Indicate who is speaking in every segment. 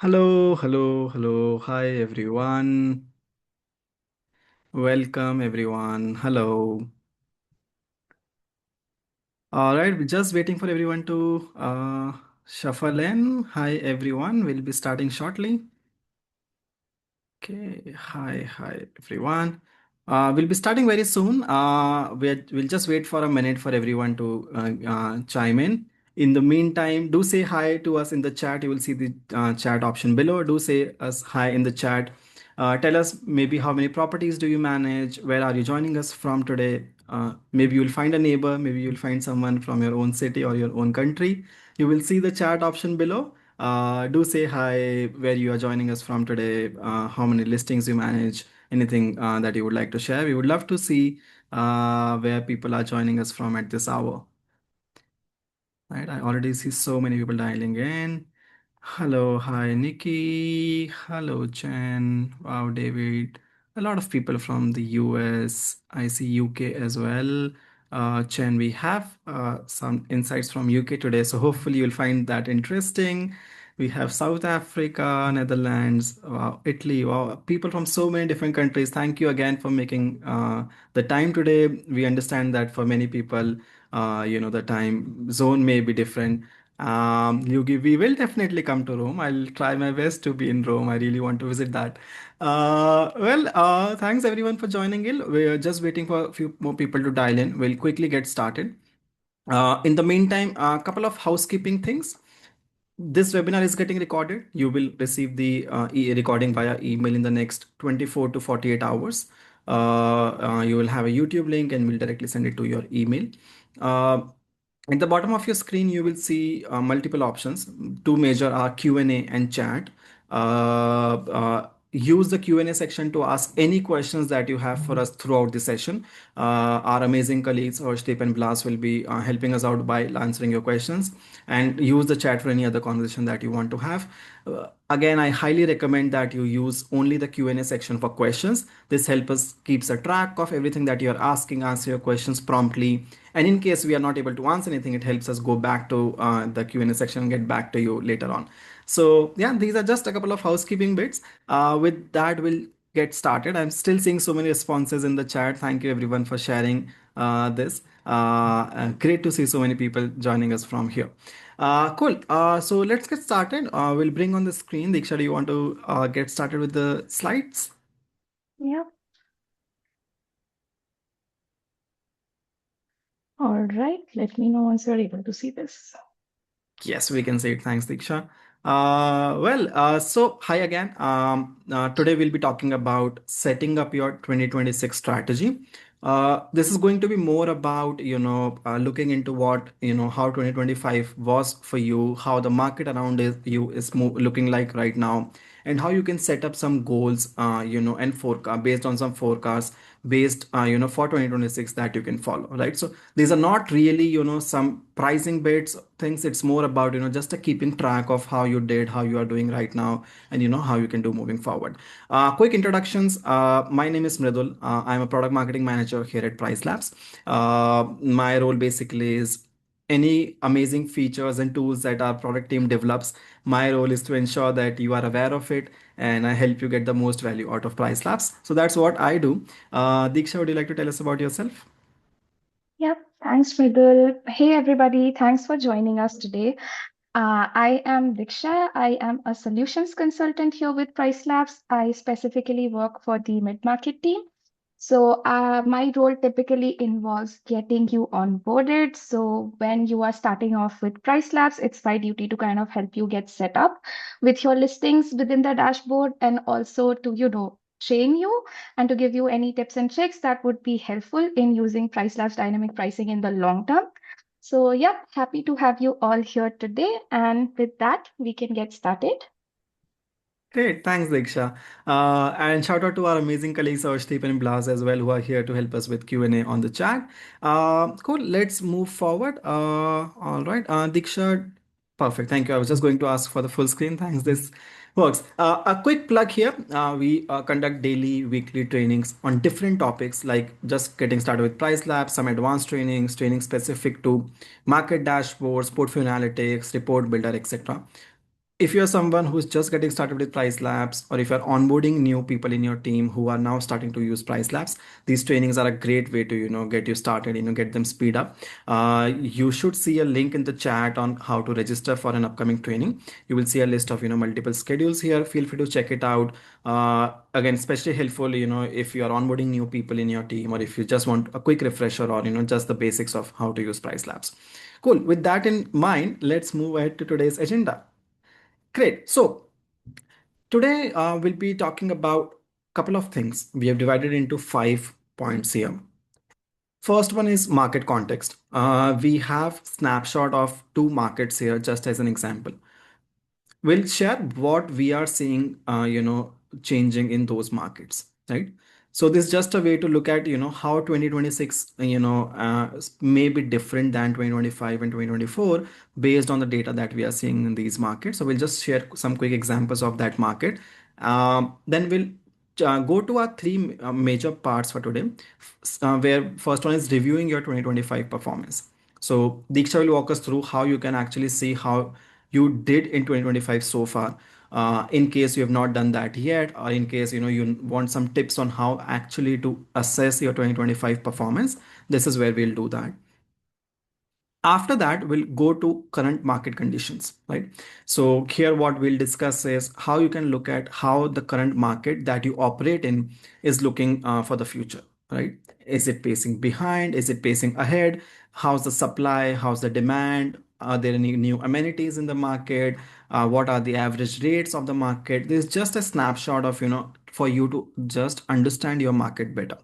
Speaker 1: Hello, hello, hello. Hi, everyone. Welcome, everyone. Hello. All right, we're just waiting for everyone to shuffle in. Hi, everyone. We'll be starting shortly. Okay, hi, everyone. We'll be starting very soon. We'll just wait for a minute for everyone to chime in. In the meantime, do say hi to us in the chat. You will see the chat option below. Do say us hi in the chat. Tell us maybe how many properties do you manage? Where are you joining us from today? Maybe you'll find a neighbor. Maybe you'll find someone from your own city or your own country. You will see the chat option below. Do say hi, where you are joining us from today, how many listings you manage, anything that you would like to share. We would love to see where people are joining us from at this hour. Right, I already see so many people dialing in. Hello, hi Nikki. Hello, Chen. Wow, David. A lot of people from the US. I see UK as well. Chen, we have some insights from UK today, so hopefully you'll find that interesting. We have South Africa, Netherlands, wow, Italy, wow, people from so many different countries. Thank you again for making the time today. We understand that for many people, the time zone may be different. Yugi, we will definitely come to Rome. I'll try my best to be in Rome. I really want to visit that. Thanks everyone for joining in. We're just waiting for a few more people to dial in. We'll quickly get started. In the meantime, a couple of housekeeping things. This webinar is getting recorded. You will receive the recording via email in the next 24 to 48 hours. You will have a YouTube link and we'll directly send it to your email. Uh, at the bottom of your screen, you will see multiple options. Two major are Q&A and chat. Use the Q&A section to ask any questions that you have for us throughout the session. Our amazing colleagues, Harshdeep and Blas, will be helping us out by answering your questions, and use the chat for any other conversation that you want to have. Again, I highly recommend that you use only the Q&A section for questions. This helps us keeps a track of everything that you're asking, answer your questions promptly. And in case we are not able to answer anything, it helps us go back to the Q&A section and get back to you later on. So yeah, these are just a couple of housekeeping bits. With that, we'll get started. I'm still seeing so many responses in the chat. Thank you everyone for sharing this. Great to see so many people joining us from here. Cool. So let's get started. We'll bring on the screen. Diksha, do you want to get started with the slides?
Speaker 2: Yeah. All right. Let me know once you're able to see this.
Speaker 1: Yes, we can say it. Thanks, Diksha. So hi again. Today we'll be talking about setting up your 2026 strategy. This is going to be more about, looking into what, how 2025 was for you, how the market around you is looking like right now, and how you can set up some goals, and forecast based on some forecasts based, for 2026 that you can follow, right? So these are not really, some pricing bits things. It's more about, just a keeping track of how you did, how you are doing right now, and how you can do moving forward. Quick introductions. My name is Mridul. I'm a product marketing manager here at PriceLabs. My role basically is any amazing features and tools that our product team develops. My role is to ensure that you are aware of it, and I help you get the most value out of Price Labs. So that's what I do. Diksha, would you like to tell us about yourself?
Speaker 2: Yep. Thanks, Mridul. Hey, everybody. Thanks for joining us today. I am Diksha. I am a solutions consultant here with PriceLabs. I specifically work for the mid-market team. So, my role typically involves getting you onboarded. So, when you are starting off with PriceLabs, it's my duty to kind of help you get set up with your listings within the dashboard and also to, train you and to give you any tips and tricks that would be helpful in using PriceLabs dynamic pricing in the long term. So, yeah, happy to have you all here today. And with that, we can get started.
Speaker 1: Great, thanks, Diksha. And shout out to our amazing colleagues, Arshdeep and Blas as well, who are here to help us with Q&A on the chat. Cool, let's move forward. All right, Diksha, perfect, thank you. I was just going to ask for the full screen. Thanks, this works. A quick plug here. We conduct daily, weekly trainings on different topics, like just getting started with Price Labs, some advanced trainings, training specific to market dashboards, portfolio analytics, report builder, etc. If you're someone who's just getting started with Price Labs, or if you're onboarding new people in your team who are now starting to use Price Labs, these trainings are a great way to get you started, get them speed up. You should see a link in the chat on how to register for an upcoming training. You will see a list of multiple schedules here. Feel free to check it out. Again, especially helpful if you are onboarding new people in your team, or if you just want a quick refresher, or just the basics of how to use Price Labs. Cool. With that in mind, let's move ahead to today's agenda. Great. So today we'll be talking about a couple of things. We have divided into 5 points here. First one is market context. We have snapshot of two markets here just as an example. We'll share what we are seeing changing in those markets, right? So this is just a way to look at how 2026 may be different than 2025 and 2024 based on the data that we are seeing in these markets. So we'll just share some quick examples of that market. Then we'll go to our three major parts for today, where first one is reviewing your 2025 performance. So Diksha will walk us through how you can actually see how you did in 2025 so far. In case you have not done that yet, or in case you want some tips on how actually to assess your 2025 performance, this is where we'll do that. After that, we'll go to current market conditions, right? So here what we'll discuss is how you can look at how the current market that you operate in is looking for the future, right? Is it pacing behind? Is it pacing ahead? How's the supply? How's the demand? Are there any new amenities in the market? What are the average rates of the market? This is just a snapshot of for you to just understand your market better.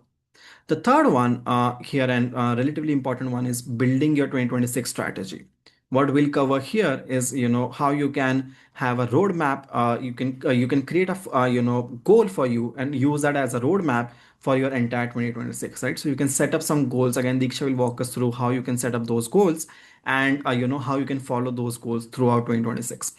Speaker 1: The third one here, and relatively important one, is building your 2026 strategy. What we'll cover here is how you can have a roadmap. You can create a goal for you and use that as a roadmap for your entire 2026, right? So you can set up some goals. Again, Diksha will walk us through how you can set up those goals, and how you can follow those goals throughout 2026.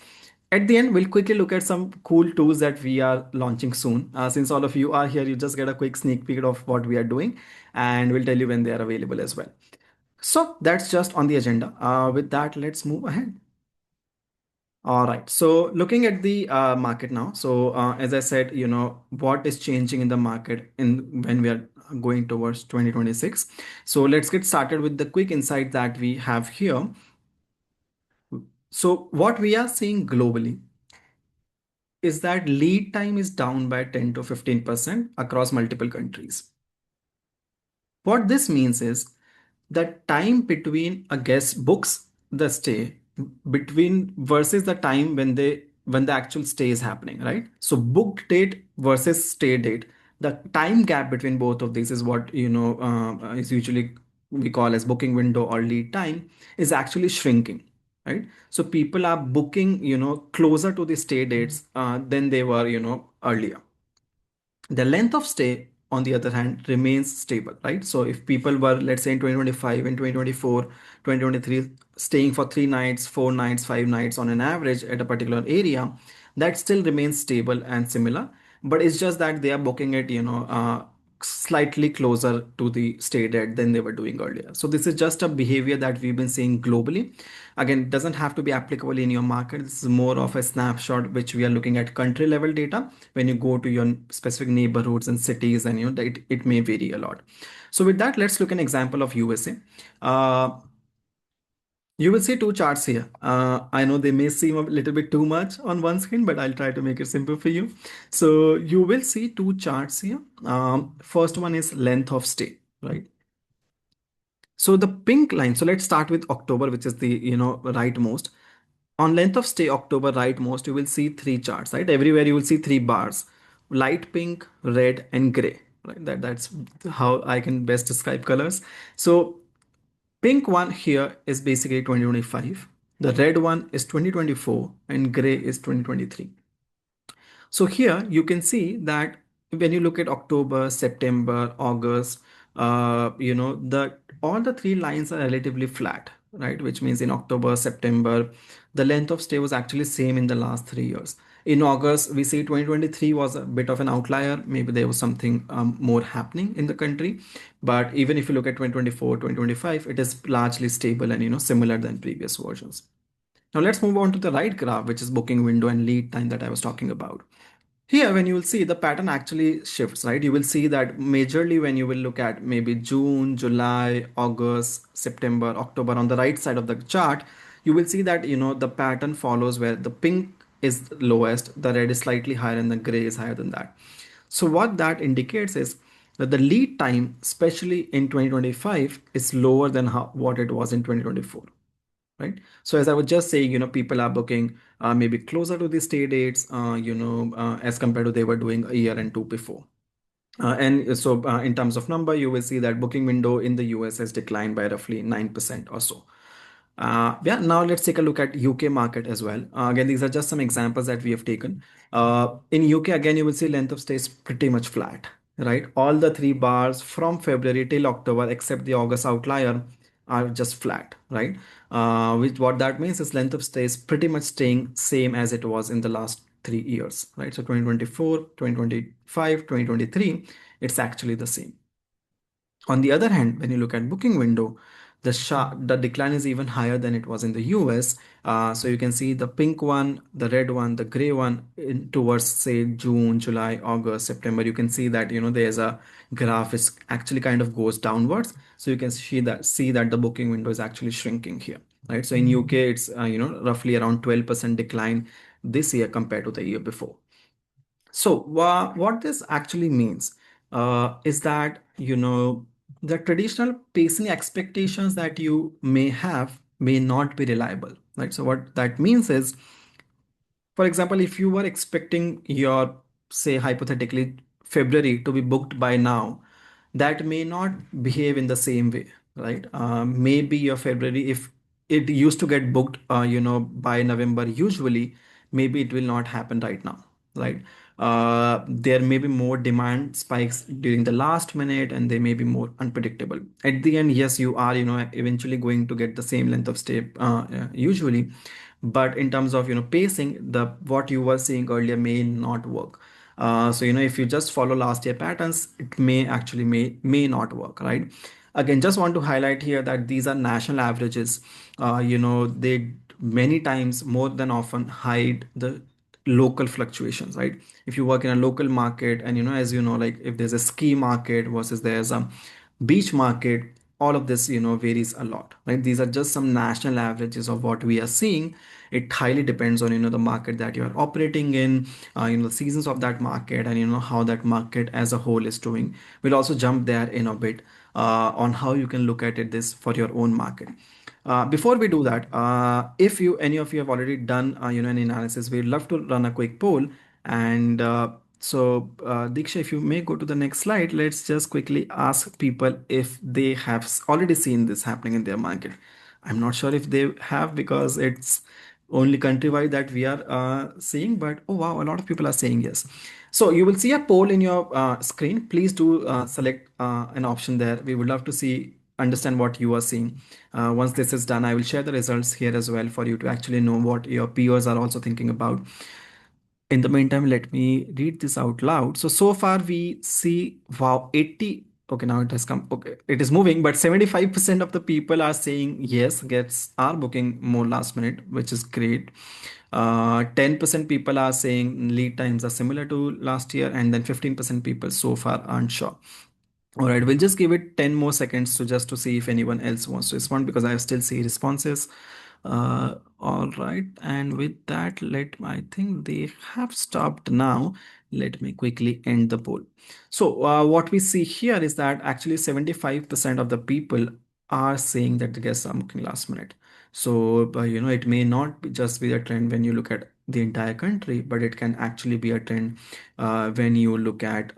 Speaker 1: At the end, we'll quickly look at some cool tools that we are launching soon. Since all of you are here, you just get a quick sneak peek of what we are doing, and we'll tell you when they are available as well. So that's just on the agenda. With that, let's move ahead. All right. So looking at the market now. So as I said, what is changing in the market in when we are going towards 2026. So let's get started with the quick insight that we have here. So what we are seeing globally is that lead time is down by 10 to 15% across multiple countries. What this means is the time between a guest books the stay between versus the time when the actual stay is happening, right? So booked date versus stay date, the time gap between both of these is what is usually we call as booking window or lead time is actually shrinking, right? So people are booking closer to the stay dates than they were earlier. The length of stay, on the other hand, remains stable, right? So if people were, let's say in 2025, in 2024, 2023, staying for 3 nights, 4 nights, 5 nights on an average at a particular area, that still remains stable and similar. But it's just that they are booking it, slightly closer to the stay date than they were doing earlier. So this is just a behavior that we've been seeing globally. Again, it doesn't have to be applicable in your market. This is more of a snapshot which we are looking at country level data. When you go to your specific neighborhoods and cities, and it may vary a lot. So with that, let's look at an example of USA. You will see two charts here. I know they may seem a little bit too much on one screen, but I'll try to make it simple for you. So you will see two charts here. First one is length of stay, right? So the pink line, so let's start with October, which is the rightmost. On length of stay October rightmost, you will see three charts, right? Everywhere you will see three bars: light pink, red, and gray. Right? That's how I can best describe colors. So pink one here is basically 2025. The red one is 2024, and gray is 2023. So here you can see that when you look at October, September, August, the all the three lines are relatively flat, right? Which means in October, September, the length of stay was actually same in the last 3 years. In August, we see 2023 was a bit of an outlier. Maybe there was something more happening in the country. But even if you look at 2024, 2025, it is largely stable and similar than previous versions. Now let's move on to the right graph, which is booking window and lead time that I was talking about. Here, when you will see the pattern actually shifts, right? You will see that majorly when you will look at maybe June, July, August, September, October on the right side of the chart, you will see that the pattern follows where the pink is lowest, the red is slightly higher, and the gray is higher than that. So what that indicates is that the lead time, especially in 2025, is lower than what it was in 2024, right? So as I was just saying, people are booking maybe closer to the stay dates, as compared to they were doing a year and two before. And so in terms of number, you will see that booking window in the US has declined by roughly 9% or so. Yeah, now let's take a look at UK market as well. Again, these are just some examples that we have taken. In UK, again, you will see length of stay is pretty much flat, right? All the three bars from February till October, except the August outlier, are just flat, right? Which what that means is length of stay is pretty much staying same as it was in the last 3 years, right? So 2024, 2025, 2023, it's actually the same. On the other hand, when you look at booking window, the decline is even higher than it was in the US. So you can see the pink one, the red one, the gray one towards say June, July, August, September. You can see that there's a graph is actually kind of goes downwards. So you can see that the booking window is actually shrinking here, right? So in UK, it's roughly around 12% decline this year compared to the year before. So, what this actually means is that, the traditional pacing expectations that you may have may not be reliable, right? So, what that means is, for example, if you were expecting your, say, hypothetically, February to be booked by now, that may not behave in the same way, right? Maybe your February, if it used to get booked, by November, usually, maybe it will not happen right now, right? There may be more demand spikes during the last minute, and they may be more unpredictable. At the end, yes, you are, eventually going to get the same length of stay, usually, but in terms of pacing, the what you were seeing earlier may not work. So if you just follow last year patterns, it may not work, right? Again, just want to highlight here that these are national averages. They many times more than often hide the local fluctuations, right? If you work in a local market, and as like if there's a ski market versus there's a beach market, all of this varies a lot, right? These are just some national averages of what we are seeing. It highly depends on the market that you are operating in, the seasons of that market, and how that market as a whole is doing. We'll also jump there in a bit on how you can look at it this for your own market. Before we do that, if you any of you have already done an analysis, we'd love to run a quick poll. And Diksha, if you may go to the next slide, let's just quickly ask people if they have already seen this happening in their market. I'm not sure if they have, because it's only countrywide that we are seeing, but oh wow, a lot of people are saying yes. So you will see a poll in your screen. Please do select an option there. We would love to understand what you are seeing. Once this is done, I will share the results here as well for you to actually know what your peers are also thinking about. In the meantime, let me read this out loud. So far we see, wow, 80. Okay, now it has come. Okay, it is moving, but 75% of the people are saying yes, gets are booking more last minute, which is great. 10% people are saying lead times are similar to last year, and then 15% people so far aren't sure. All right, we'll just give it 10 more seconds to just to see if anyone else wants to respond, because I still see responses. All right, and with that, I think they have stopped now. Let me quickly end the poll. So, what we see here is that actually 75% of the people are saying that the guests are booking last minute. So, it may not just be a trend when you look at the entire country, but it can actually be a trend when you look at,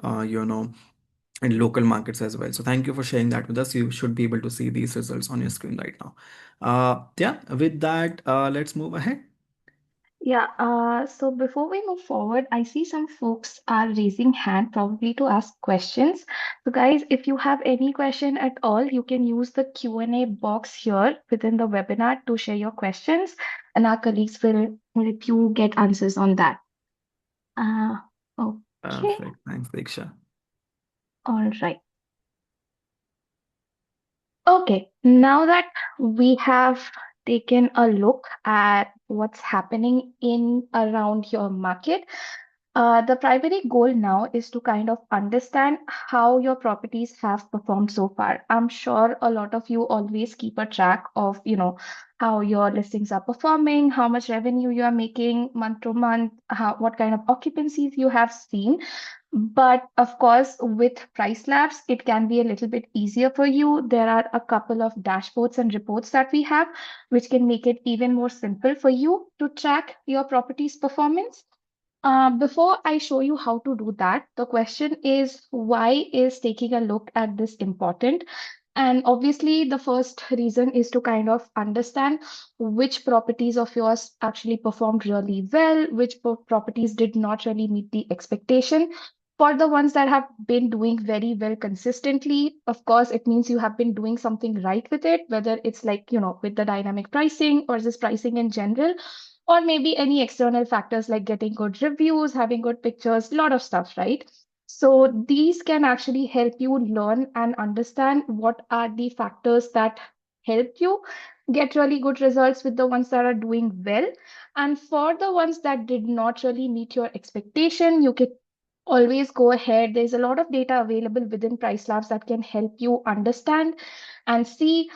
Speaker 1: in local markets as well. So thank you for sharing that with us. You should be able to see these results on your screen right now. Yeah, with that, let's move ahead.
Speaker 2: Yeah, so before we move forward, I see some folks are raising hand probably to ask questions. So guys, if you have any question at all, you can use the Q&A box here within the webinar to share your questions, and our colleagues will help you get answers on that. Uh, okay,
Speaker 1: Perfect. Thanks, Diksha.
Speaker 2: all right. Okay, now that we have taken a look at what's happening in around your market. The primary goal now is to kind of understand how your properties have performed so far. I'm sure a lot of you always keep a track of, how your listings are performing, how much revenue you are making month to month, what kind of occupancies you have seen. But of course, with Price Labs, it can be a little bit easier for you. There are a couple of dashboards and reports that we have, which can make it even more simple for you to track your property's performance. Before I show you how to do that, the question is, why is taking a look at this important? And obviously, the first reason is to kind of understand which properties of yours actually performed really well, which properties did not really meet the expectation. For the ones that have been doing very well consistently, of course, it means you have been doing something right with it, whether it's like, with the dynamic pricing or just pricing in general, or maybe any external factors like getting good reviews, having good pictures, a lot of stuff, right? So these can actually help you learn and understand what are the factors that help you get really good results with the ones that are doing well. And for the ones that did not really meet your expectation, you can always go ahead. There's a lot of data available within Price Labs that can help you understand and see,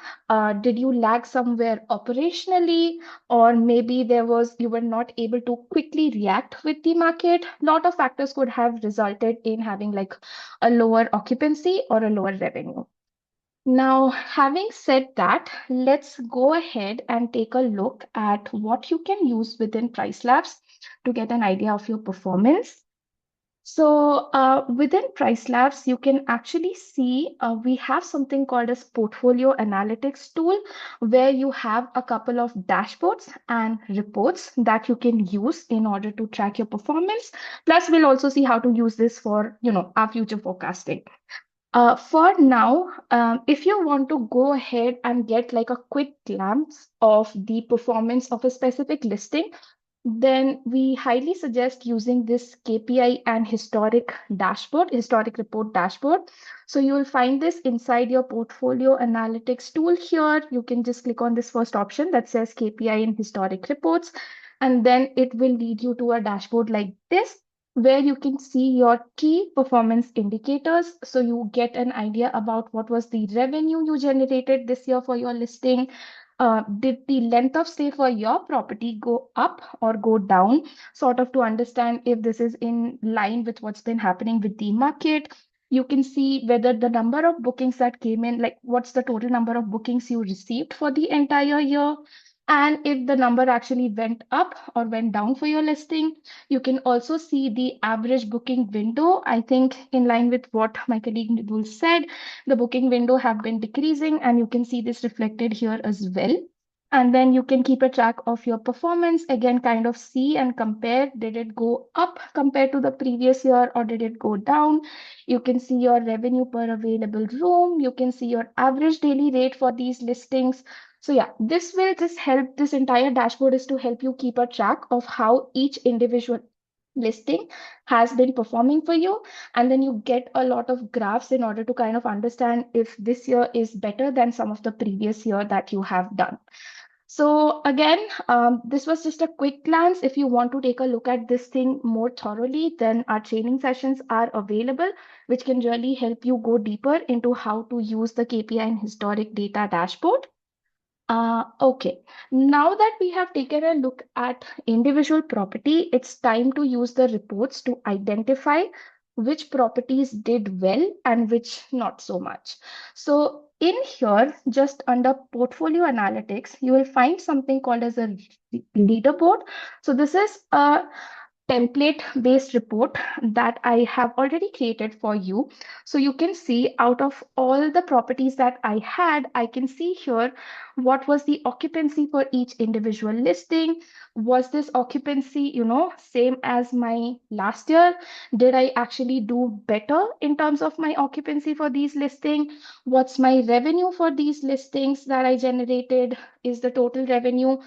Speaker 2: did you lag somewhere operationally, or maybe there was you were not able to quickly react with the market. A lot of factors could have resulted in having like a lower occupancy or a lower revenue. Now, having said that, let's go ahead and take a look at what you can use within Price Labs to get an idea of your performance. So within Price Labs, you can actually see we have something called as portfolio analytics tool, where you have a couple of dashboards and reports that you can use in order to track your performance. Plus, we'll also see how to use this for, our future forecasting. For now, if you want to go ahead and get like a quick glance of the performance of a specific listing, then we highly suggest using this KPI and historic report dashboard. So you will find this inside your portfolio analytics tool here. You can just click on this first option that says KPI and historic reports, and then it will lead you to a dashboard like this, where you can see your key performance indicators. So you get an idea about what was the revenue you generated this year for your listing. Did the length of stay for your property go up or go down? Sort of to understand if this is in line with what's been happening with the market. You can see whether the number of bookings that came in, like what's the total number of bookings you received for the entire year. And if the number actually went up or went down for your listing. You can also see the average booking window. I think in line with what my colleague Nidul said, the booking window have been decreasing, and you can see this reflected here as well. And then you can keep a track of your performance. Again, kind of see and compare. Did it go up compared to the previous year, or did it go down? You can see your revenue per available room. You can see your average daily rate for these listings. So yeah, this will just help. This entire dashboard is to help you keep a track of how each individual listing has been performing for you. And then you get a lot of graphs in order to kind of understand if this year is better than some of the previous year that you have done. So again, this was just a quick glance. If you want to take a look at this thing more thoroughly, then our training sessions are available, which can really help you go deeper into how to use the KPI and historic data dashboard. Okay, now that we have taken a look at individual property, it's time to use the reports to identify which properties did well and which not so much. So in here, just under portfolio analytics, you will find something called as a leaderboard. So this is a template-based report that I have already created for you. So you can see out of all the properties that I had, I can see here what was the occupancy for each individual listing. Was this occupancy, same as my last year? Did I actually do better in terms of my occupancy for these listings? What's my revenue for these listings that I generated? Is the total revenue,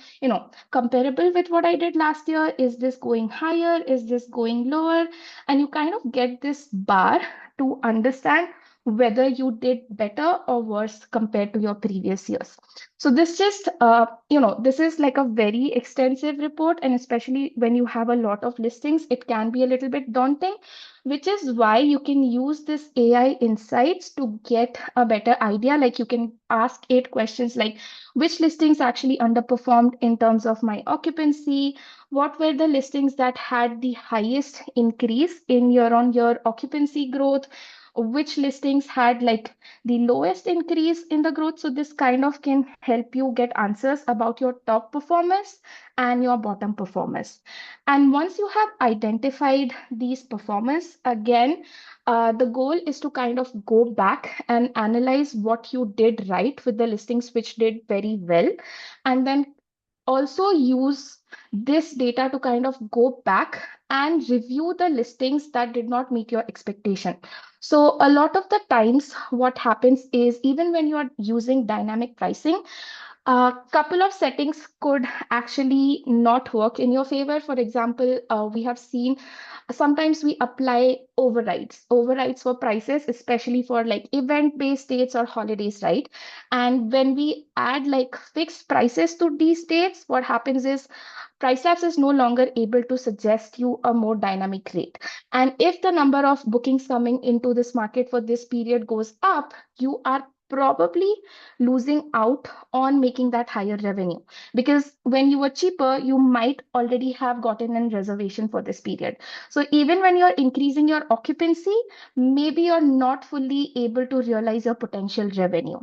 Speaker 2: comparable with what I did last year? Is this going higher? Is this going lower? And you kind of get this bar to understand whether you did better or worse compared to your previous years. So this just, this is like a very extensive report, and especially when you have a lot of listings, it can be a little bit daunting, which is why you can use this AI insights to get a better idea. Like you can ask 8 questions like, which listings actually underperformed in terms of my occupancy? What were the listings that had the highest increase in year-on-year occupancy growth? Which listings had like the lowest increase in the growth? So this kind of can help you get answers about your top performers and your bottom performers. And once you have identified these performers, again, the goal is to kind of go back and analyze what you did right with the listings which did very well, and then also use this data to kind of go back and review the listings that did not meet your expectation. So a lot of the times what happens is, even when you are using dynamic pricing, a couple of settings could actually not work in your favor. For example, we have seen sometimes we apply overrides for prices, especially for like event-based dates or holidays, right? And when we add like fixed prices to these dates, what happens is PriceLabs is no longer able to suggest you a more dynamic rate. And if the number of bookings coming into this market for this period goes up, you are probably losing out on making that higher revenue, because when you were cheaper you might already have gotten a reservation for this period. So even when you're increasing your occupancy, maybe you're not fully able to realize your potential revenue.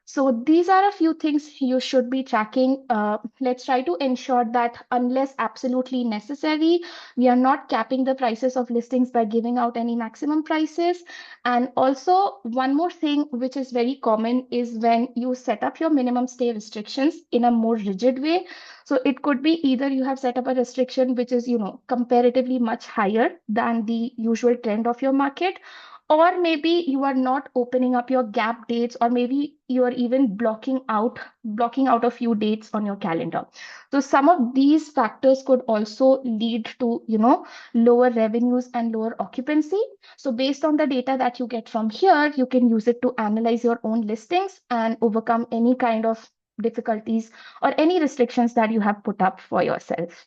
Speaker 2: So these are a few things you should be tracking. Let's try to ensure that unless absolutely necessary, we are not capping the prices of listings by giving out any maximum prices. And also, one more thing which is very common is when you set up your minimum stay restrictions in a more rigid way. So it could be either you have set up a restriction which is, comparatively much higher than the usual trend of your market, or maybe you are not opening up your gap dates, or maybe you are even blocking out a few dates on your calendar. So some of these factors could also lead to, lower revenues and lower occupancy. So based on the data that you get from here, you can use it to analyze your own listings and overcome any kind of difficulties or any restrictions that you have put up for yourself.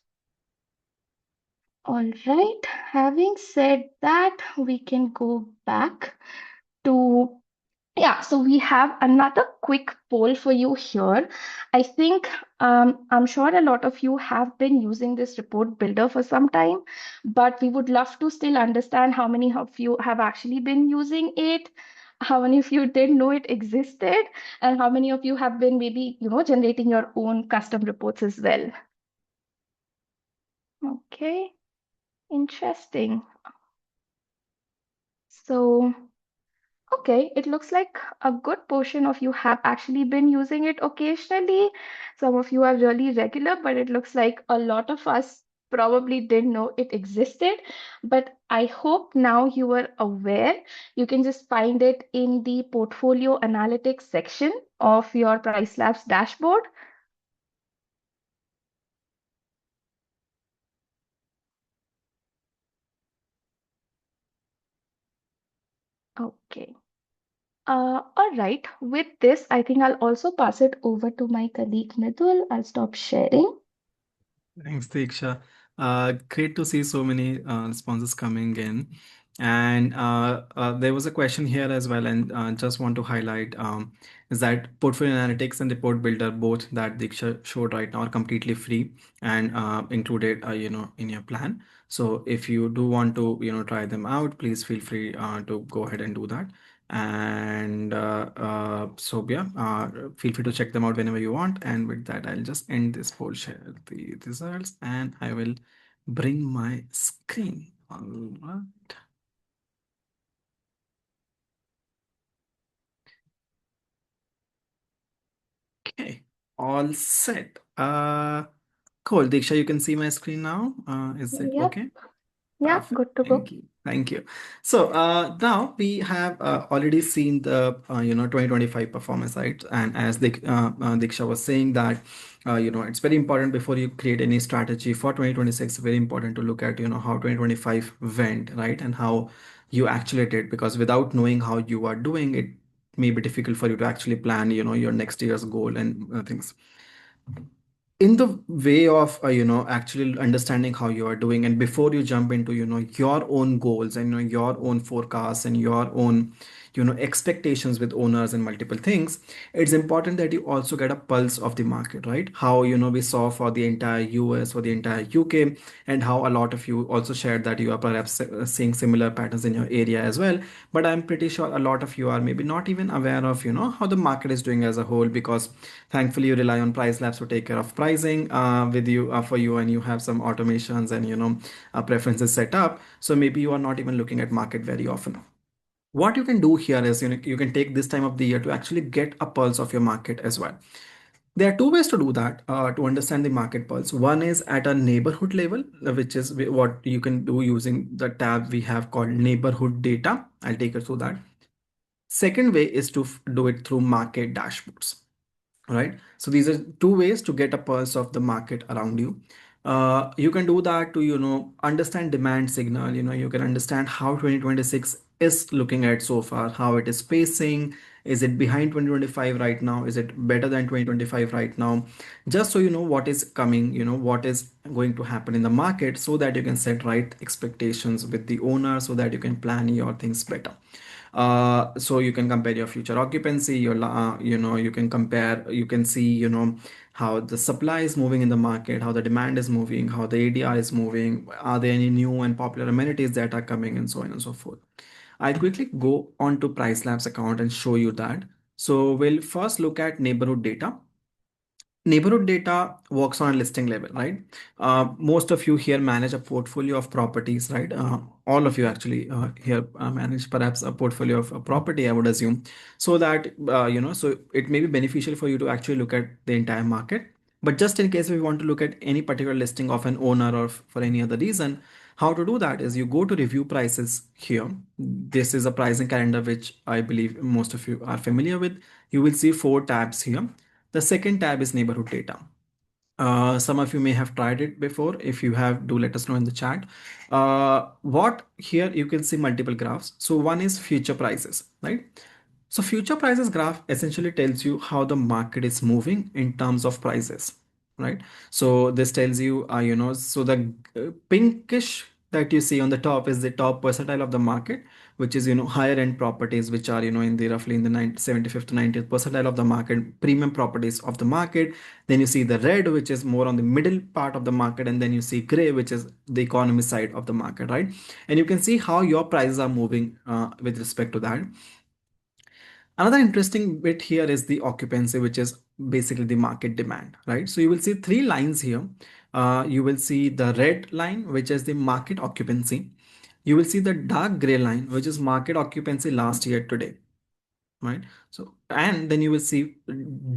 Speaker 2: All right, having said that, we can go back to, yeah, so we have another quick poll for you here. I think I'm sure a lot of you have been using this report builder for some time, but we would love to still understand how many of you have actually been using it, how many of you didn't know it existed, and how many of you have been maybe, generating your own custom reports as well. Okay, interesting. So okay, it looks like a good portion of you have actually been using it occasionally. Some of you are really regular, but it looks like a lot of us probably didn't know it existed. But I hope now you are aware. You can just find it in the portfolio analytics section of your PriceLabs dashboard. Okay. All right. With this, I think I'll also pass it over to my colleague Midul. I'll stop sharing.
Speaker 1: Thanks, Diksha. Great to see so many responses coming in. And there was a question here as well, and just want to highlight is that portfolio analytics and report builder, both that Diksha showed right now, are completely free and included, in your plan. So if you do want to, try them out, please feel free to go ahead and do that. And so yeah, feel free to check them out whenever you want. And with that, I'll just end this poll, share the results, and I will bring my screen. All right. Okay, all set. Cool. Diksha, you can see my screen now. Is it
Speaker 2: Yep.
Speaker 1: okay?
Speaker 2: Yeah,
Speaker 1: Perfect.
Speaker 2: good to
Speaker 1: Thank
Speaker 2: go.
Speaker 1: you. Thank you. So now we have already seen the 2025 performance, right? And as Diksha was saying that it's very important before you create any strategy for 2026. Very important to look at how 2025 went, right, and how you actually did, because without knowing how you are doing, it may be difficult for you to actually plan your next year's goal and things in the way of actually understanding how you are doing, and before you jump into your own goals and your own forecasts and your own expectations with owners and multiple things, it's important that you also get a pulse of the market, right? How we saw for the entire US, for the entire UK, and how a lot of you also shared that you are perhaps seeing similar patterns in your area as well. But I'm pretty sure a lot of you are maybe not even aware of how the market is doing as a whole, because thankfully you rely on PriceLabs to take care of pricing with you for you, and you have some automations and preferences set up, so maybe you are not even looking at market very often. What you can do here is you can take this time of the year to actually get a pulse of your market as well. There are two ways to do that, to understand the market pulse. One is at a neighborhood level, which is what you can do using the tab we have called neighborhood data. I'll take you through that. Second way is to do it through market dashboards, right? So these are two ways to get a pulse of the market around you. You can do that to understand demand signal. You can understand how 2026 is looking at so far, how it is pacing. Is it behind 2025 right now? Is it better than 2025 right now? Just so you know what is coming, what is going to happen in the market, so that you can set right expectations with the owner, so that you can plan your things better. So you can compare your future occupancy, you can compare, you can see how the supply is moving in the market, how the demand is moving, how the ADR is moving, are there any new and popular amenities that are coming, and so on and so forth. I'll quickly go on to PriceLabs account and show you that. So we'll first look at neighborhood data. Neighborhood data works on a listing level, right? Most of you here manage a portfolio of properties, right? All of you actually here manage perhaps a portfolio of a property, I would assume, so that so it may be beneficial for you to actually look at the entire market. But just in case we want to look at any particular listing of an owner, or for any other reason, how to do that is you go to review prices here. This is a pricing calendar which I believe most of you are familiar with. You will see four tabs here. The second tab is neighborhood data. Some of you may have tried it before. If you have, do let us know in the chat. What here you can see multiple graphs. So one is future prices, right? So future prices graph essentially tells you how the market is moving in terms of prices, right? So this tells you, so the pinkish that you see on the top is the top percentile of the market, which is higher end properties, which are in the roughly in the 75th to 90th percentile of the market, premium properties of the market. Then you see the red, which is more on the middle part of the market, and then you see gray, which is the economy side of the market, right? And you can see how your prices are moving with respect to that. Another interesting bit here is the occupancy, which is basically the market demand, right? So you will see three lines here. You will see the red line, which is the market occupancy. You will see the dark gray line, which is market occupancy last year today, right? So, and then you will see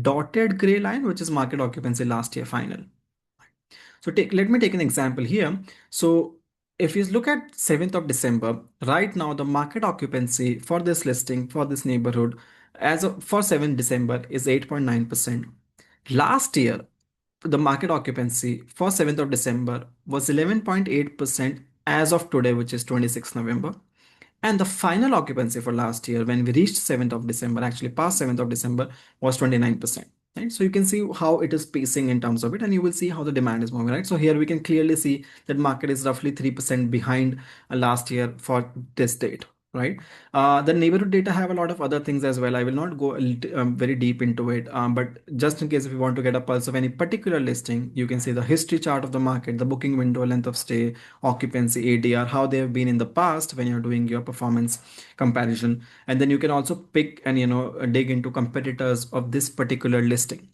Speaker 1: dotted gray line, which is market occupancy last year final. So let me take an example here. So if you look at 7th of December, right now the market occupancy for this listing, for this neighborhood, as of for 7th December is 8.9%. Last year, the market occupancy for 7th of December was 11.8% as of today, which is 26th November. And the final occupancy for last year, when we reached 7th of December, actually past 7th of December, was 29%. Right? So you can see how it is pacing in terms of it, and you will see how the demand is moving, right? So here we can clearly see that market is roughly 3% behind last year for this date, right? The neighborhood data have a lot of other things as well. I will not go very deep into it, but just in case if you want to get a pulse of any particular listing, you can see the history chart of the market, the booking window, length of stay, occupancy, ADR, how they have been in the past when you're doing your performance comparison. And then you can also pick and dig into competitors of this particular listing,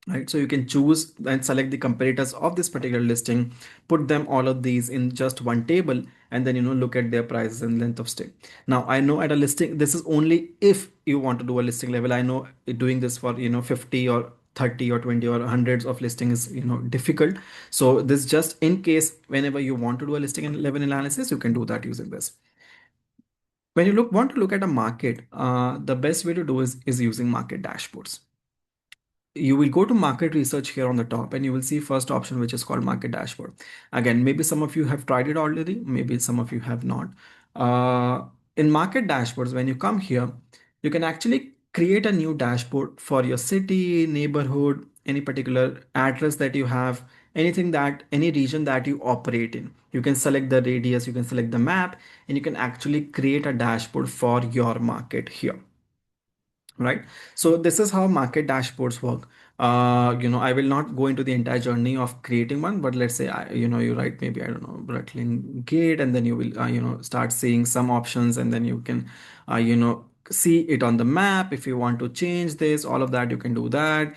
Speaker 1: right? So you can choose and select the competitors of this particular listing, put them all of these in just one table, and then look at their prices and length of stay. Now I know at a listing, this is only if you want to do a listing level. I know doing this for 50 or 30 or 20 or hundreds of listing is difficult. So this just in case whenever you want to do a listing and level analysis, you can do that using this. When you want to look at a market, the best way to do is using market dashboards. You will go to market research here on the top and you will see first option, which is called market dashboard. Again, maybe some of you have tried it already, maybe some of you have not. uh, in market dashboards, when you come here, you can actually create a new dashboard for your city, neighborhood, any particular address that you have, anything that any region that you operate in. You can select the radius, you can select the map, and you can actually create a dashboard for your market here, right? So this is how market dashboards work. I will not go into the entire journey of creating one, but let's say you write, maybe I don't know, Brooklyn Gate, and then you will start seeing some options, and then you can see it on the map. If you want to change this, all of that, you can do that.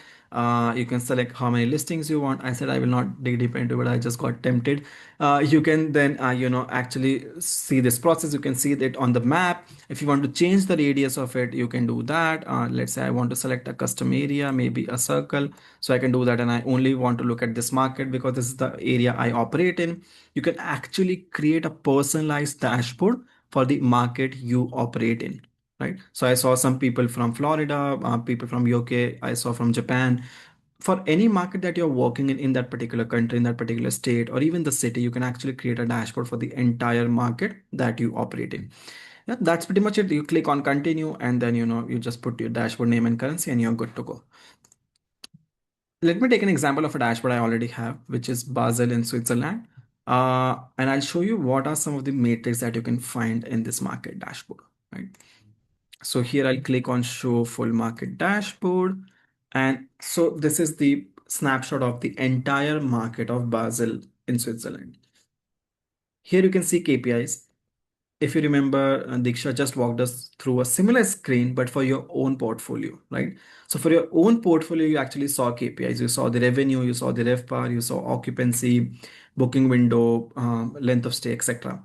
Speaker 1: You can select how many listings you want. I said I will not dig deep into it, I just got tempted. You can then actually see this process. You can see it on the map. If you want to change the radius of it, you can do that. Let's say I want to select a custom area, maybe a circle, so I can do that, and I only want to look at this market because this is the area I operate in. You can actually create a personalized dashboard for the market you operate in, right? So I saw some people from Florida, people from UK, I saw from Japan. For any market that you're working in that particular country, in that particular state, or even the city, you can actually create a dashboard for the entire market that you operate in. Yeah, that's pretty much it. You click on continue, and then you just put your dashboard name and currency, and you're good to go. Let me take an example of a dashboard I already have, which is Basel in Switzerland. And I'll show you what are some of the metrics that you can find in this market dashboard, right? So here I'll click on show full market dashboard. And so this is the snapshot of the entire market of Basel in Switzerland. Here you can see KPIs. If you remember, Diksha just walked us through a similar screen, but for your own portfolio, right? So for your own portfolio, you actually saw KPIs. You saw the revenue, you saw the RevPAR, you saw occupancy, booking window, length of stay, etc.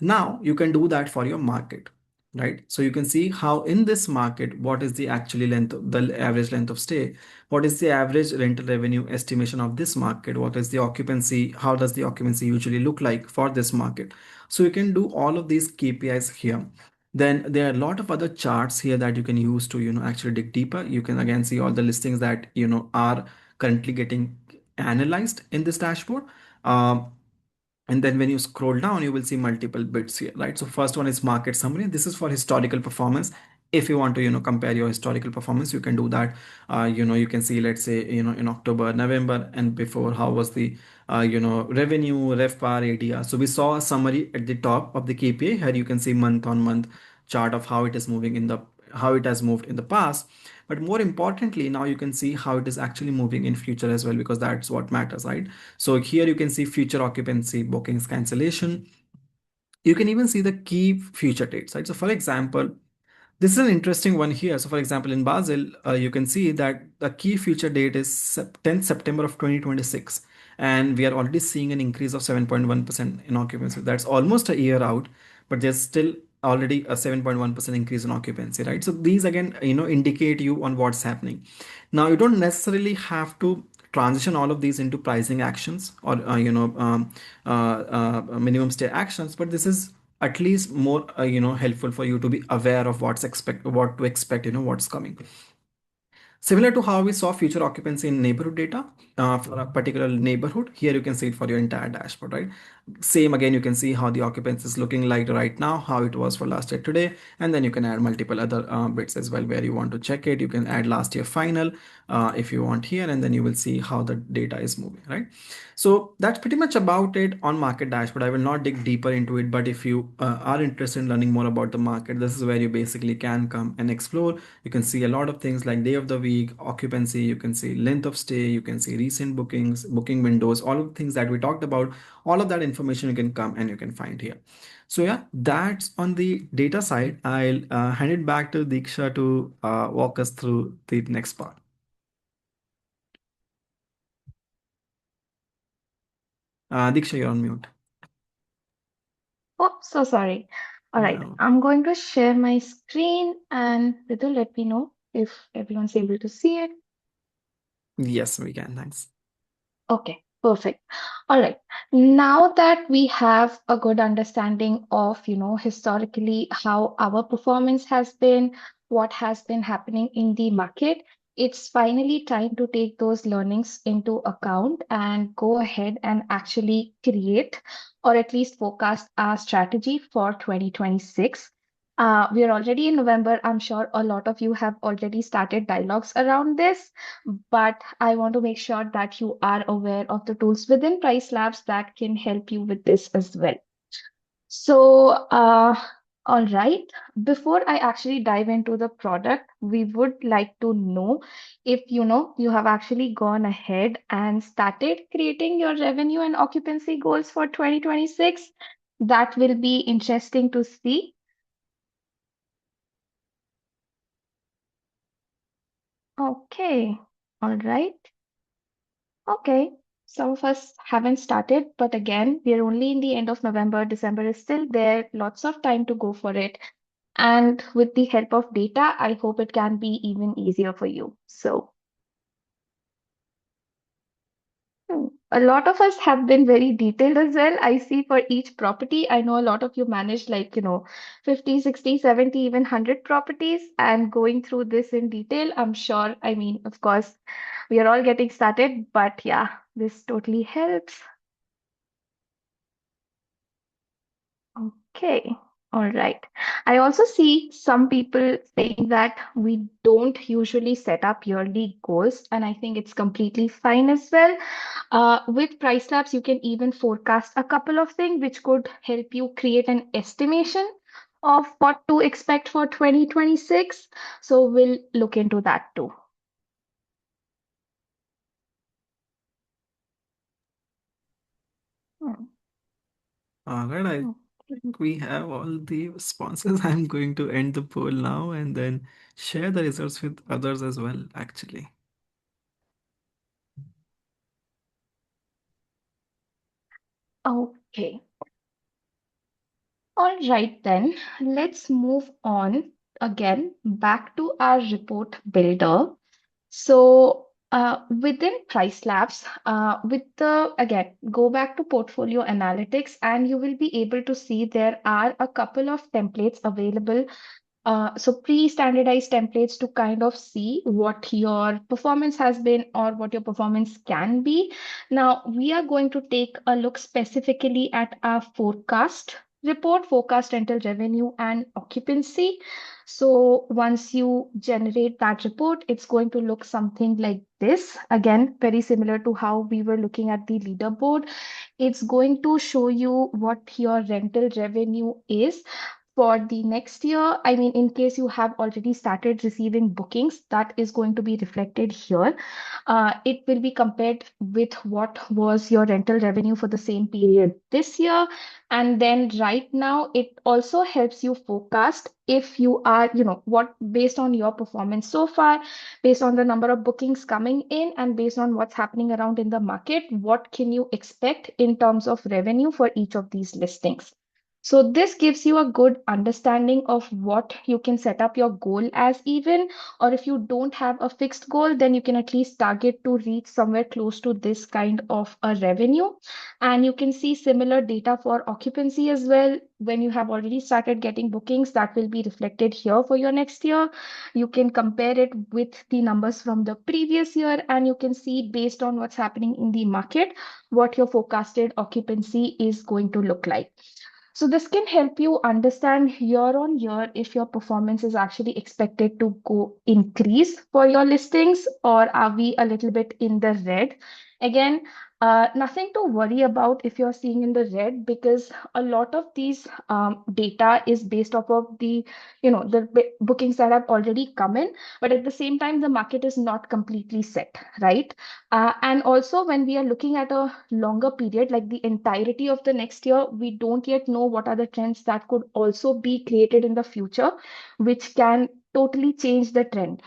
Speaker 1: Now you can do that for your market, right? So you can see how in this market, what is the actually the average length of stay, what is the average rental revenue estimation of this market, what is the occupancy, how does the occupancy usually look like for this market. So you can do all of these KPIs here. Then there are a lot of other charts here that you can use to actually dig deeper. You can again see all the listings that are currently getting analyzed in this dashboard. Um, and then when you scroll down, you will see multiple bits here, right? So first one is market summary. This is for historical performance. If you want to, compare your historical performance, you can do that. You can see, let's say, in October, November, and before, how was the, revenue, RevPAR, ADR. So we saw a summary at the top of the KPI. Here you can see month on month chart of how it is moving how it has moved in the past. But more importantly, now you can see how it is actually moving in future as well, because that's what matters, right? So here you can see future occupancy, bookings, cancellation. You can even see the key future dates, right? So for example, this is an interesting one here. So for example, in Basel, you can see that the key future date is 10th September of 2026. And we are already seeing an increase of 7.1% in occupancy. That's almost a year out, but there's still already a 7.1% increase in occupancy, right? So these again, indicate you on what's happening. Now, you don't necessarily have to transition all of these into pricing actions or, minimum stay actions, but this is at least more helpful for you to be aware of what to expect, what's coming. Similar to how we saw future occupancy in neighborhood data for a particular neighborhood, here you can see it for your entire dashboard, right? Same again, you can see how the occupancy is looking like right now, how it was for last year today, and then you can add multiple other bits as well where you want to check it. You can add last year final if you want here, and then you will see how the data is moving, right? So that's pretty much about it on market dashboard. I will not dig deeper into it, but if you are interested in learning more about the market, this is where you basically can come and explore. You can see a lot of things like day of the week, occupancy, you can see length of stay, you can see recent bookings, booking windows, all of the things that we talked about. All of that information you can come and you can find here. So yeah, that's on the data side. I'll hand it back to Diksha to walk us through the next part. Diksha, you're on mute.
Speaker 2: Oh, so sorry. All right,
Speaker 1: No.
Speaker 2: I'm going to share my screen and Ritu, let me know if everyone's able to see it.
Speaker 1: Yes, we can. Thanks.
Speaker 2: Okay, perfect. All right. Now that we have a good understanding of, historically how our performance has been, what has been happening in the market, it's finally time to take those learnings into account and go ahead and actually create or at least forecast our strategy for 2026. We are already in November. I'm sure a lot of you have already started dialogues around this, but I want to make sure that you are aware of the tools within PriceLabs that can help you with this as well. So, all right. Before I actually dive into the product, we would like to know if you have actually gone ahead and started creating your revenue and occupancy goals for 2026. That will be interesting to see. Okay. All right. Okay, some of us haven't started, but again, we are only in the end of November. December is still there, lots of time to go for it. And with the help of data, I hope it can be even easier for you. So, a lot of us have been very detailed as well. I see for each property, I know a lot of you manage like, 50, 60, 70, even 100 properties. And going through this in detail, I'm sure, I mean, of course, we are all getting started, but yeah, this totally helps. Okay, all right. I also see some people saying that we don't usually set up yearly goals, and I think it's completely fine as well. With Price Labs, you can even forecast a couple of things which could help you create an estimation of what to expect for 2026. So we'll look into that too. Hmm,
Speaker 1: All right, I
Speaker 2: okay.
Speaker 1: think we have all the responses. I'm going to end the poll now and then share the results with others as well, actually.
Speaker 2: Okay. All right, then let's move on again back to our report builder. So within Price Labs, with the again, go back to portfolio analytics, and you will be able to see there are a couple of templates available, so pre-standardized templates to kind of see what your performance has been or what your performance can be. Now, we are going to take a look specifically at our forecast report, forecast rental revenue and occupancy. So once you generate that report, it's going to look something like this. Again, very similar to how we were looking at the leaderboard. It's going to show you what your rental revenue is for the next year. I mean, in case you have already started receiving bookings, that is going to be reflected here. It will be compared with what was your rental revenue for the same period this year. And then right now, it also helps you forecast if you are, what based on your performance so far, based on the number of bookings coming in, and based on what's happening around in the market, what can you expect in terms of revenue for each of these listings? So this gives you a good understanding of what you can set up your goal as even, or if you don't have a fixed goal, then you can at least target to reach somewhere close to this kind of a revenue. And you can see similar data for occupancy as well. When you have already started getting bookings, that will be reflected here for your next year. You can compare it with the numbers from the previous year, and you can see based on what's happening in the market, what your forecasted occupancy is going to look like. So this can help you understand year on year if your performance is actually expected to go increase for your listings, or are we a little bit in the red? Again, nothing to worry about if you're seeing in the red, because a lot of these data is based off of the bookings that have already come in, but at the same time, the market is not completely set, right? And also, when we are looking at a longer period, like the entirety of the next year, we don't yet know what are the trends that could also be created in the future, which can totally change the trend.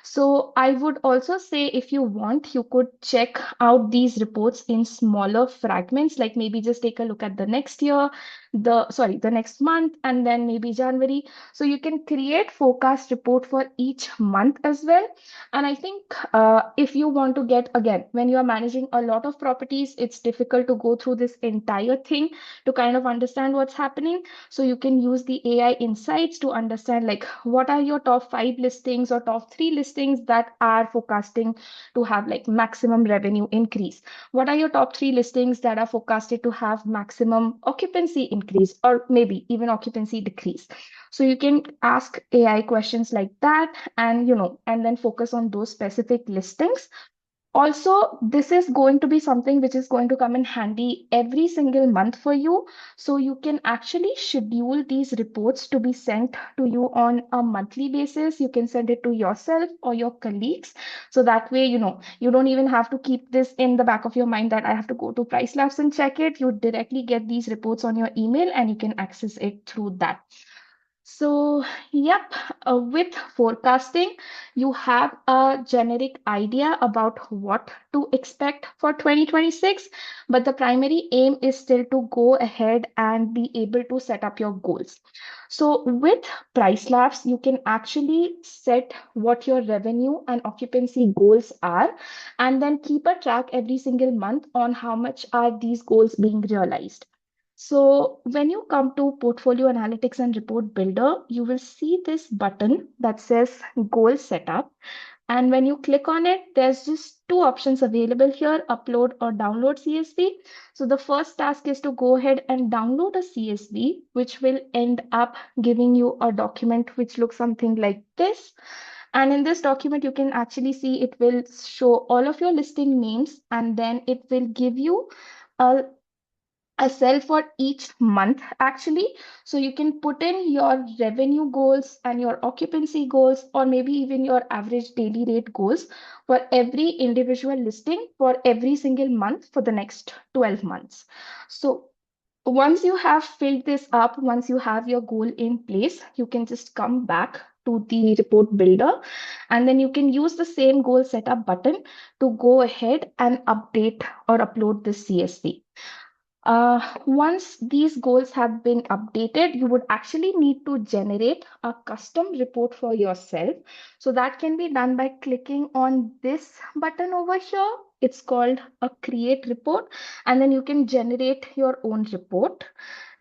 Speaker 2: So I would also say if you want, you could check out these reports in smaller fragments, like maybe just take a look at the next year, the next month, and then maybe January. So you can create forecast report for each month as well. And I think if you want to get, again, when you are managing a lot of properties, it's difficult to go through this entire thing to kind of understand what's happening. So you can use the AI insights to understand like what are your top 5 listings or top 3 listings that are forecasting to have like maximum revenue increase. What are your top 3 listings that are forecasted to have maximum occupancy increase or maybe even occupancy decrease? So you can ask AI questions like that, and and then focus on those specific listings. Also, this is going to be something which is going to come in handy every single month for you. So you can actually schedule these reports to be sent to you on a monthly basis. You can send it to yourself or your colleagues. So that way, you don't even have to keep this in the back of your mind that I have to go to PriceLabs and check it. You directly get these reports on your email and you can access it through that. So, yep, with forecasting, you have a generic idea about what to expect for 2026, but the primary aim is still to go ahead and be able to set up your goals. So, with PriceLabs, you can actually set what your revenue and occupancy goals are, and then keep a track every single month on how much are these goals being realized. So when you come to Portfolio Analytics and Report Builder, you will see this button that says Goal Setup. And when you click on it, there's just two options available here, upload or download CSV. So the first task is to go ahead and download a CSV, which will end up giving you a document which looks something like this. And in this document, you can actually see it will show all of your listing names, and then it will give you a cell for each month actually. So you can put in your revenue goals and your occupancy goals, or maybe even your average daily rate goals for every individual listing for every single month for the next 12 months. So once you have filled this up, once you have your goal in place, you can just come back to the report builder, and then you can use the same goal setup button to go ahead and update or upload the CSV. Once these goals have been updated, you would actually need to generate a custom report for yourself. So that can be done by clicking on this button over here. It's called a create report, and then you can generate your own report.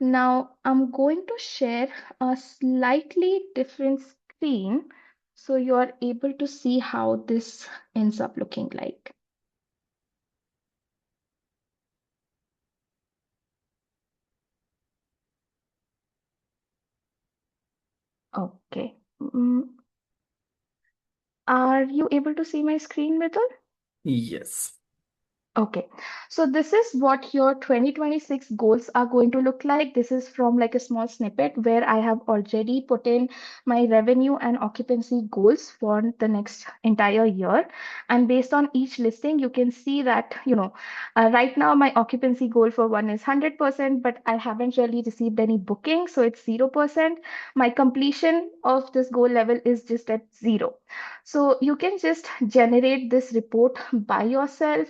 Speaker 2: Now, I'm going to share a slightly different screen so you are able to see how this ends up looking like. Okay. Are you able to see my screen, Mithun?
Speaker 1: Yes.
Speaker 2: Okay, so this is what your 2026 goals are going to look like. This is from like a small snippet where I have already put in my revenue and occupancy goals for the next entire year. And based on each listing, you can see that, right now my occupancy goal for one is 100%, but I haven't really received any booking, so it's 0%. My completion of this goal level is just at 0. So you can just generate this report by yourself.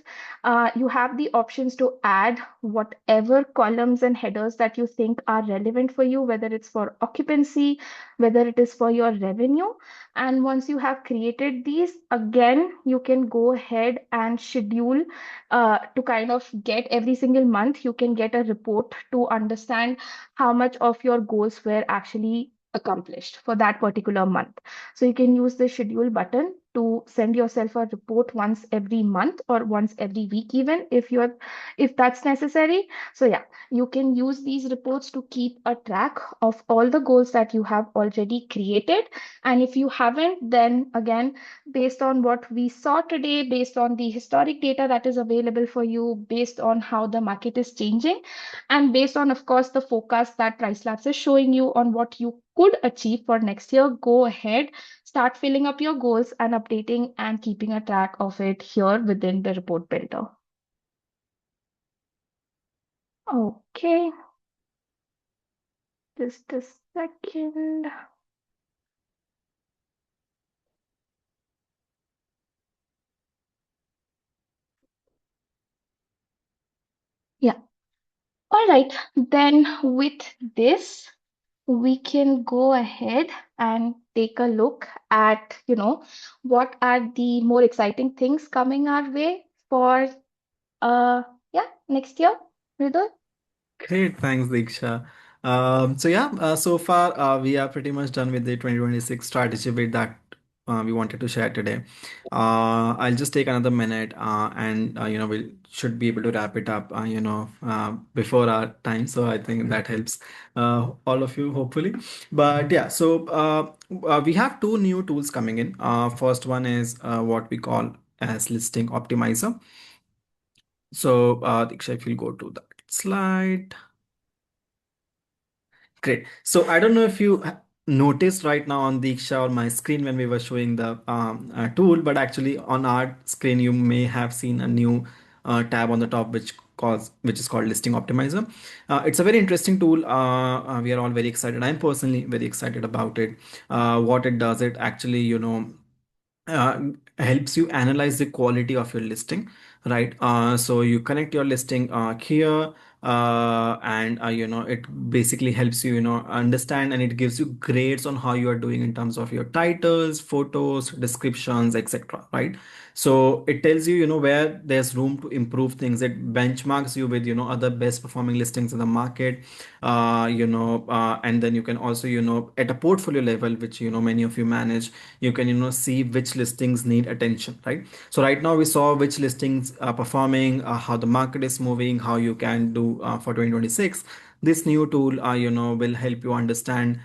Speaker 2: You have the options to add whatever columns and headers that you think are relevant for you, whether it's for occupancy, whether it is for your revenue. And once you have created these, again, you can go ahead and schedule to kind of get every single month, you can get a report to understand how much of your goals were actually accomplished for that particular month. So you can use the schedule button to send yourself a report once every month or once every week, even if that's necessary. So yeah, you can use these reports to keep a track of all the goals that you have already created. And if you haven't, then again, based on what we saw today, based on the historic data that is available for you, based on how the market is changing, and based on, of course, the forecast that PriceLabs is showing you on what you could achieve for next year, go ahead, start filling up your goals and updating and keeping a track of it here within the report builder. Okay, just a second. Yeah. All All right, then with this, we can go ahead and take a look at, what are the more exciting things coming our way for yeah, next year, Mridul?
Speaker 1: Great, thanks, Diksha. So far we are pretty much done with the 2026 strategy bit that we wanted to share today. I'll just take another minute and we should be able to wrap it up before our time. So I think that helps all of you hopefully. But yeah, we have two new tools coming in. First one is what we call as listing optimizer. So Diksha, if you go to that slide. Great. So I don't know if you noticed right now on Diksha or my screen when we were showing the tool, but actually on our screen you may have seen a new tab on the top which is called Listing Optimizer. It's a very interesting tool. We are all very excited. I'm personally very excited about it. What it does, it actually uh, helps you analyze the quality of your listing, right? So you connect your listing here, and it basically helps you, understand, and it gives you grades on how you are doing in terms of your titles, photos, descriptions, etc. Right? So it tells you, where there's room to improve things. It benchmarks you with, other best performing listings in the market, and then you can also, at a portfolio level, which many of you manage, you can see which listings need attention, right? So right now we saw which listings are performing, how the market is moving, how you can do for 2026. This new tool will help you understand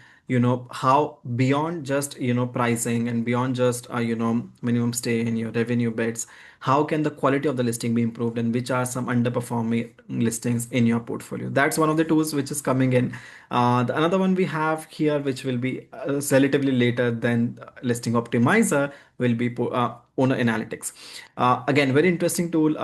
Speaker 1: how beyond just pricing and beyond just minimum stay in your revenue bets, how can the quality of the listing be improved and which are some underperforming listings in your portfolio. That's one of the tools which is coming in. The another one we have here, which will be relatively later than listing optimizer, will be owner analytics. Again, very interesting tool.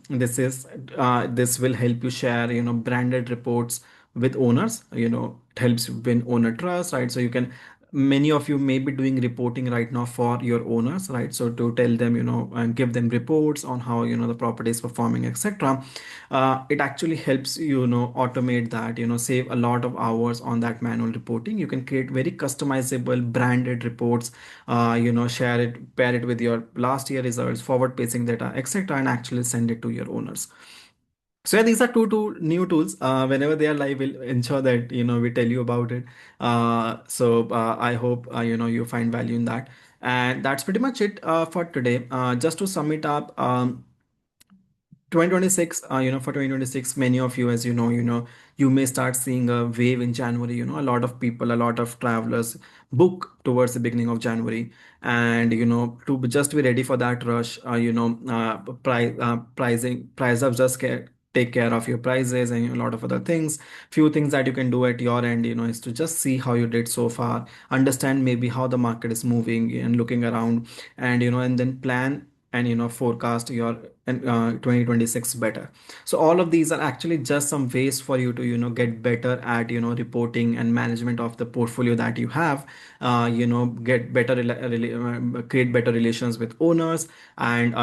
Speaker 1: This will help you share branded reports with owners. It helps you win owner trust, right? So you can, many of you may be doing reporting right now for your owners, right? So to tell them, and give them reports on how the property is performing, etc. It actually helps automate that, save a lot of hours on that manual reporting. You can create very customizable branded reports, share it, pair it with your last year results, forward pacing data, etc., and actually send it to your owners. So yeah, these are two new tools. Whenever they are live, we'll ensure that we tell you about it. I hope you find value in that. And that's pretty much it for today. Just to sum it up, 2026, for 2026, many of you, as you may start seeing a wave in January. A lot of people, a lot of travelers book towards the beginning of January, and to just be ready for that rush, price ups, just take care of your prices and a lot of other things. Few things that you can do at your end, is to just see how you did so far, understand maybe how the market is moving and looking around, and and then plan and forecast your 2026 better. So all of these are actually just some ways for you to get better at reporting and management of the portfolio that you have. Get better create better relations with owners, and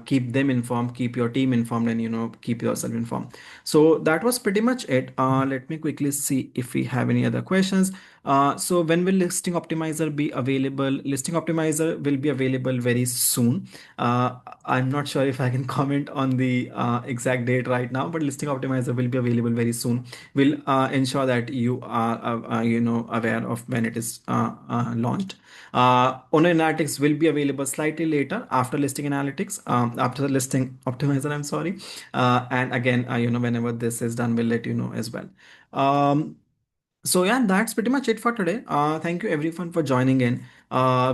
Speaker 1: keep them informed, keep your team informed, and keep yourself informed. So that was pretty much it. Let me quickly see if we have any other questions. So when will listing optimizer be available? Listing optimizer will be available very soon. I'm not sure if I can comment on the exact date right now, but listing optimizer will be available very soon. We'll ensure that you are aware of when it is launched. Owner analytics will be available slightly later after listing analytics, after the listing optimizer. I'm sorry, and again, whenever this is done, we'll let you know as well. So yeah, that's pretty much it for today. Thank you everyone for joining in.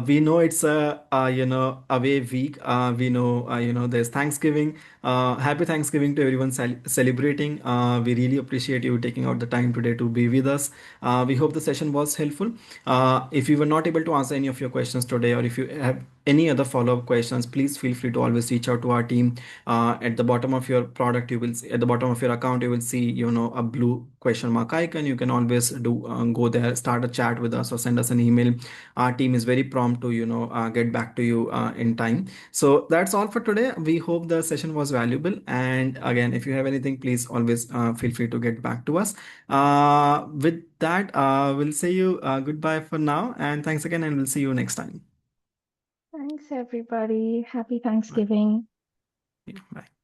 Speaker 1: We know it's a away week. We know there's Thanksgiving. Happy Thanksgiving to everyone celebrating. We really appreciate you taking out the time today to be with us. We hope the session was helpful. If we were not able to answer any of your questions today, or if you have any other follow-up questions, please feel free to always reach out to our team. At the bottom of your product, you will see, at the bottom of your account, you will see a blue question mark icon. You can always go there, start a chat with us, or send us an email. Our team is very prompt to get back to you in time. So that's all for today. We hope the session was valuable, and again, if you have anything, please always feel free to get back to us. With that, we'll say you goodbye for now, and thanks again, and we'll see you next time.
Speaker 2: Thanks, everybody. Happy
Speaker 1: Bye.
Speaker 2: Thanksgiving.
Speaker 1: Yeah, bye.